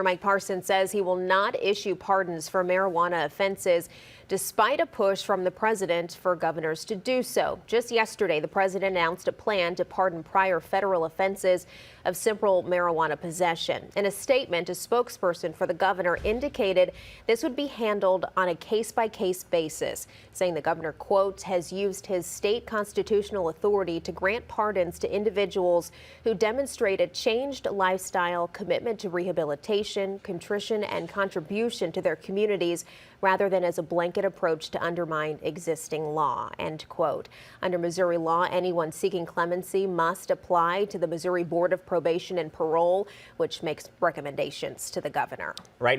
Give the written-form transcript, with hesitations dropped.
Mike Parson says he will not issue pardons for marijuana offenses, despite a push from the president for governors to do so. Just yesterday, the president announced a plan to pardon prior federal offenses of simple marijuana possession. In a statement, a spokesperson for the governor indicated this would be handled on a case-by-case basis, saying the governor, quote, has used his state constitutional authority to grant pardons to individuals who demonstrate a changed lifestyle, commitment to rehabilitation, contrition, and contribution to their communities, rather than as a blanket approach to undermine existing law, end quote. Under Missouri law, anyone seeking clemency must apply to the Missouri Board of Probation and Parole, which makes recommendations to the governor. Right now.